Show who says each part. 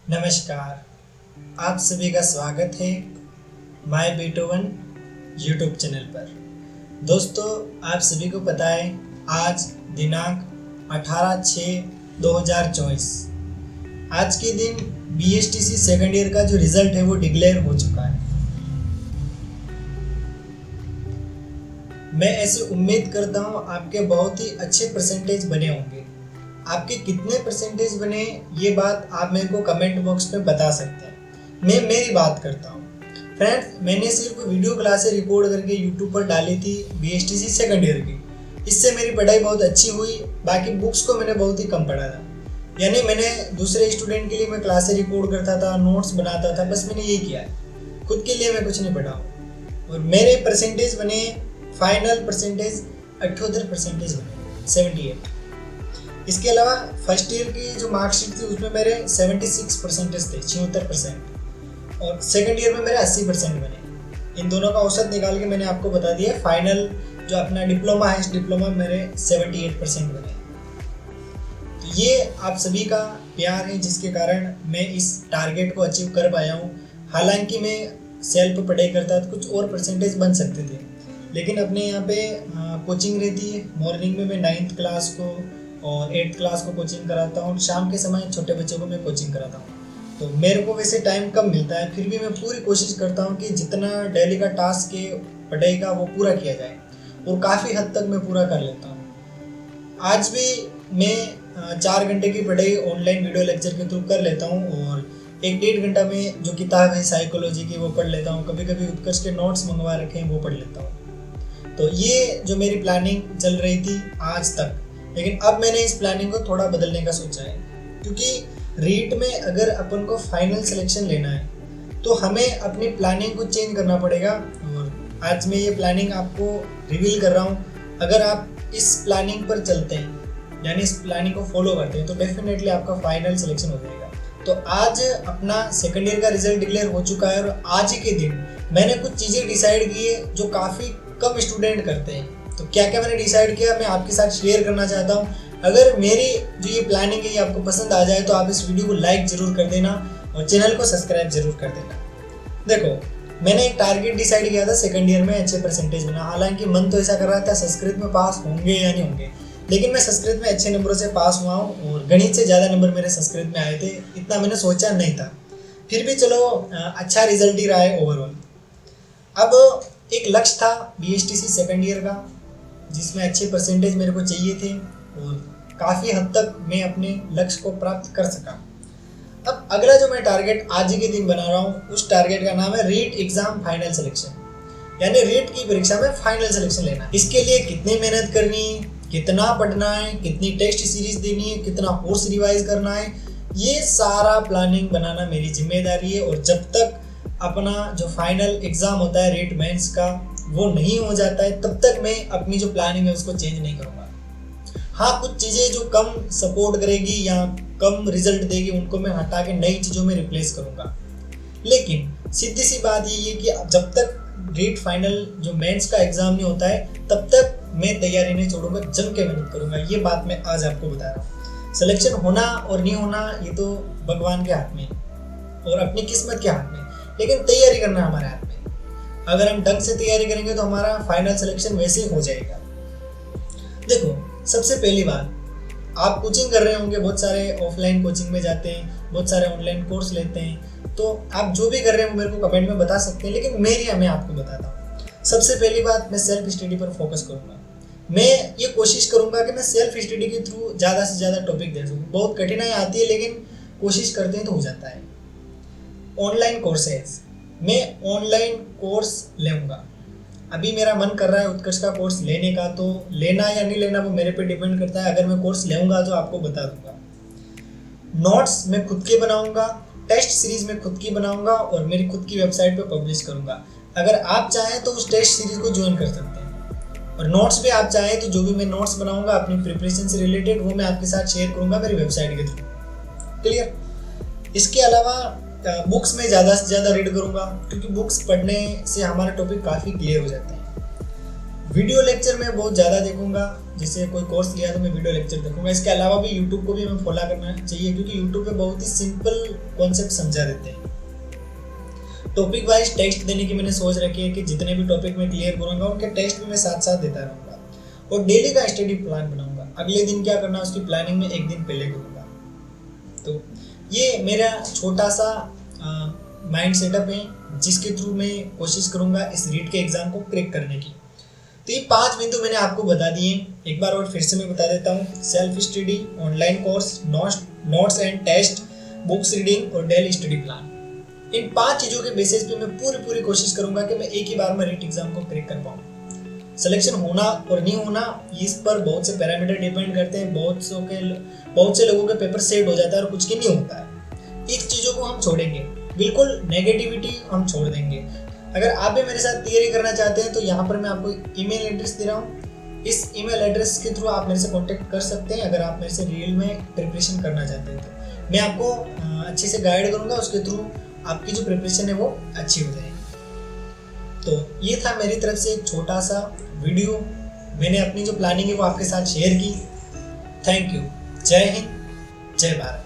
Speaker 1: नमस्कार, आप सभी का स्वागत है माय बीटोवन यूट्यूब चैनल पर। दोस्तों, आप सभी को पता है आज दिनांक 18/6/2024 आज के दिन BSTC सेकंड ईयर का जो रिजल्ट है वो डिक्लेयर हो चुका है। मैं ऐसी उम्मीद करता हूँ आपके बहुत ही अच्छे परसेंटेज बने होंगे। आपके कितने परसेंटेज बने ये बात आप मेरे को कमेंट बॉक्स में बता सकते हैं। मैं मेरी बात करता हूँ। फ्रेंड्स, मैंने सिर्फ वीडियो क्लासें रिकॉर्ड करके यूट्यूब पर डाली थी BSTC सेकंड ईयर की। इससे मेरी पढ़ाई बहुत अच्छी हुई। बाकी बुक्स को मैंने बहुत ही कम पढ़ा था, यानी मैंने दूसरे स्टूडेंट के लिए मैं क्लासें रिकॉर्ड करता था, नोट्स बनाता था, बस मैंने ये किया है। खुद के लिए मैं कुछ नहीं पढ़ा हूँ। और मेरे परसेंटेज बने, फाइनल परसेंटेज 78 परसेंटेज बने, 78। इसके अलावा फर्स्ट ईयर की जो मार्कशीट थी उसमें मेरे 76 परसेंटेज थे, 76%, और सेकंड ईयर में मेरे 80% बने। इन दोनों का औसत निकाल के मैंने आपको बता दिया। फाइनल जो अपना डिप्लोमा है, इस डिप्लोमा में मेरे 78% बने। तो ये आप सभी का प्यार है जिसके कारण मैं इस टारगेट को अचीव कर पाया हूँ। हालांकि मैं सेल्फ पढ़ाई करता तो कुछ और परसेंटेज बन सकते थे, लेकिन अपने यहाँ पे कोचिंग रहती है। मॉर्निंग में मैं 9th क्लास को और 8th क्लास को कोचिंग कराता हूँ। शाम के समय छोटे बच्चों को मैं कोचिंग कराता हूँ। तो मेरे को वैसे टाइम कम मिलता है, फिर भी मैं पूरी कोशिश करता हूँ कि जितना डेली का टास्क है पढ़ाई का वो पूरा किया जाए, और काफ़ी हद तक मैं पूरा कर लेता हूँ। आज भी मैं 4 घंटे की पढ़ाई ऑनलाइन वीडियो लेक्चर के थ्रू कर लेता हूँ, और 1-1.5 घंटा में जो किताब है साइकोलॉजी की वो पढ़ लेता हूँ। कभी कभी उत्कर्ष के नोट्स मंगवा रखे हैं वो पढ़ लेता हूँ। तो ये जो मेरी प्लानिंग चल रही थी आज तक, लेकिन अब मैंने इस प्लानिंग को थोड़ा बदलने का सोचा है, क्योंकि रीट में अगर अपन को फाइनल सिलेक्शन लेना है तो हमें अपनी प्लानिंग को चेंज करना पड़ेगा। और आज मैं ये प्लानिंग आपको रिवील कर रहा हूँ। अगर आप इस प्लानिंग पर चलते हैं, यानी इस प्लानिंग को फॉलो करते हैं, तो डेफिनेटली आपका फाइनल सिलेक्शन हो जाएगा। तो आज अपना सेकेंड ईयर का रिजल्ट डिक्लेयर हो चुका है, और आज ही के दिन मैंने कुछ चीज़ें डिसाइड की है जो काफ़ी कम स्टूडेंट करते हैं। तो क्या क्या मैंने डिसाइड किया मैं आपके साथ शेयर करना चाहता हूँ। अगर मेरी जो ये प्लानिंग है ये आपको पसंद आ जाए तो आप इस वीडियो को लाइक जरूर कर देना और चैनल को सब्सक्राइब जरूर कर देना। देखो, मैंने एक टारगेट डिसाइड किया था सेकंड ईयर में अच्छे परसेंटेज बना। हालांकि मन तो ऐसा कर रहा था संस्कृत में पास होंगे या नहीं होंगे, लेकिन मैं संस्कृत में अच्छे नंबरों से पास हुआ हूँ, और गणित से ज़्यादा नंबर मेरे संस्कृत में आए थे। इतना मैंने सोचा नहीं था, फिर भी चलो अच्छा रिजल्ट ही रहा है ओवरऑल। अब एक लक्ष्य था BSTC सेकंड ईयर का, जिसमें अच्छे परसेंटेज मेरे को चाहिए थे, और काफ़ी हद तक मैं अपने लक्ष्य को प्राप्त कर सका। अब अगला जो मैं टारगेट आज ही के दिन बना रहा हूँ, उस टारगेट का नाम है रीट एग्जाम फाइनल सिलेक्शन, यानी रीट की परीक्षा में फाइनल सिलेक्शन लेना। इसके लिए कितनी मेहनत करनी है, कितना पढ़ना है, कितनी टेस्ट सीरीज देनी है, कितना कोर्स रिवाइज करना है, ये सारा प्लानिंग बनाना मेरी जिम्मेदारी है। और जब तक अपना जो फाइनल एग्जाम होता है रीट मेंस का वो नहीं हो जाता है, तब तक मैं अपनी जो प्लानिंग है उसको चेंज नहीं करूँगा। हाँ, कुछ चीज़ें जो कम सपोर्ट करेगी या कम रिजल्ट देगी उनको मैं हटा के नई चीज़ों में रिप्लेस करूँगा। लेकिन सीधी सी बात ये है कि जब तक रीट फाइनल जो मेंस का एग्ज़ाम नहीं होता है तब तक मैं तैयारी नहीं छोड़ूंगा, जम के मेहनत करूँगा। ये बात मैं आज आपको बता रहा हूँ। सिलेक्शन होना और नहीं होना ये तो भगवान के हाथ में और अपनी किस्मत के हाथ में, लेकिन तैयारी करना हमारे हाथ में। अगर हम ढंग से तैयारी करेंगे तो हमारा फाइनल सिलेक्शन वैसे ही हो जाएगा। देखो, सबसे पहली बात, आप कोचिंग कर रहे होंगे, बहुत सारे ऑफलाइन कोचिंग में जाते हैं, बहुत सारे ऑनलाइन कोर्स लेते हैं, तो आप जो भी कर रहे हैं वो मेरे को कमेंट में बता सकते हैं, लेकिन मैं आपको बताता हूँ। सबसे पहली बात, मैं सेल्फ स्टडी पर फोकस करूँगा। मैं ये कोशिश करूँगा कि मैं सेल्फ स्टडी के थ्रू ज़्यादा से ज़्यादा टॉपिक दे सकूँ। बहुत कठिनाई आती है, लेकिन कोशिश करते हैं तो हो जाता है। ऑनलाइन कोर्सेज, मैं ऑनलाइन कोर्स लूँगा। अभी मेरा मन कर रहा है उत्कर्ष का कोर्स लेने का, तो लेना या नहीं लेना वो मेरे पे डिपेंड करता है। अगर मैं कोर्स लूँगा तो आपको बता दूंगा। नोट्स मैं खुद के बनाऊंगा, टेस्ट सीरीज मैं खुद की बनाऊंगा और मेरी खुद की वेबसाइट पे पब्लिश करूंगा। अगर आप चाहें तो उस टेस्ट सीरीज को ज्वाइन कर सकते हैं, और नोट्स भी आप चाहें तो जो भी मैं नोट्स बनाऊंगा अपनी प्रिपरेशन से रिलेटेड वो मैं आपके साथ शेयर करूंगा मेरी वेबसाइट के थ्रू। क्लियर? इसके अलावा बुक्स में ज़्यादा से ज़्यादा रीड करूँगा, क्योंकि बुक्स पढ़ने से हमारा टॉपिक काफ़ी क्लियर हो जाते हैं। वीडियो लेक्चर में बहुत ज़्यादा देखूँगा, जैसे कोई कोर्स लिया तो मैं वीडियो लेक्चर देखूंगा। इसके अलावा भी यूट्यूब को भी हमें फॉलो करना चाहिए, क्योंकि यूट्यूब पे बहुत ही सिंपल कॉन्सेप्ट समझा देते हैं। टॉपिक वाइज टेस्ट देने की मैंने सोच रखी है कि जितने भी टॉपिक मैं क्लियर करूंगा उनके टेस्ट भी मैं साथ साथ देता रहूँगा, और डेली का स्टडी प्लान बनाऊंगा। अगले दिन क्या करना है उसकी प्लानिंग में एक दिन पहले करूँगा। तो ये मेरा छोटा सा माइंड सेटअप है, जिसके थ्रू मैं कोशिश करूँगा इस रीट के एग्ज़ाम को क्रैक करने की। तो ये 5 बिंदु मैंने आपको बता दिए, एक बार और फिर से मैं बता देता हूँ। Self study, online course, notes and test, books reading और डेली स्टडी प्लान। इन 5 चीज़ों के बेसिस पे मैं पूरी कोशिश करूंगा कि मैं एक ही बार में रीट एग्जाम को क्रैक कर पाऊँ। सिलेक्शन होना और नहीं होना इस पर बहुत से पैरामीटर डिपेंड करते हैं। बहुत से लोगों के पेपर सेट हो जाता है और कुछ के नहीं होता है। इस चीज़ों को हम छोड़ेंगे, बिल्कुल नेगेटिविटी हम छोड़ देंगे। अगर आप भी मेरे साथ तैयारी करना चाहते हैं तो यहाँ पर मैं आपको ईमेल एड्रेस दे रहा हूँ। इस ईमेल एड्रेस के थ्रू आप मेरे से कांटेक्ट कर सकते हैं। अगर आप मेरे से रियल में प्रिपरेशन करना चाहते हैं तो मैं आपको अच्छे से गाइड करूँगा, उसके थ्रू आपकी जो प्रिपरेशन है वो अच्छी हो जाएगी। तो ये था मेरी तरफ से एक छोटा सा वीडियो, मैंने अपनी जो प्लानिंग है वो आपके साथ शेयर की। Thank you. जय हिंद, जय भारत।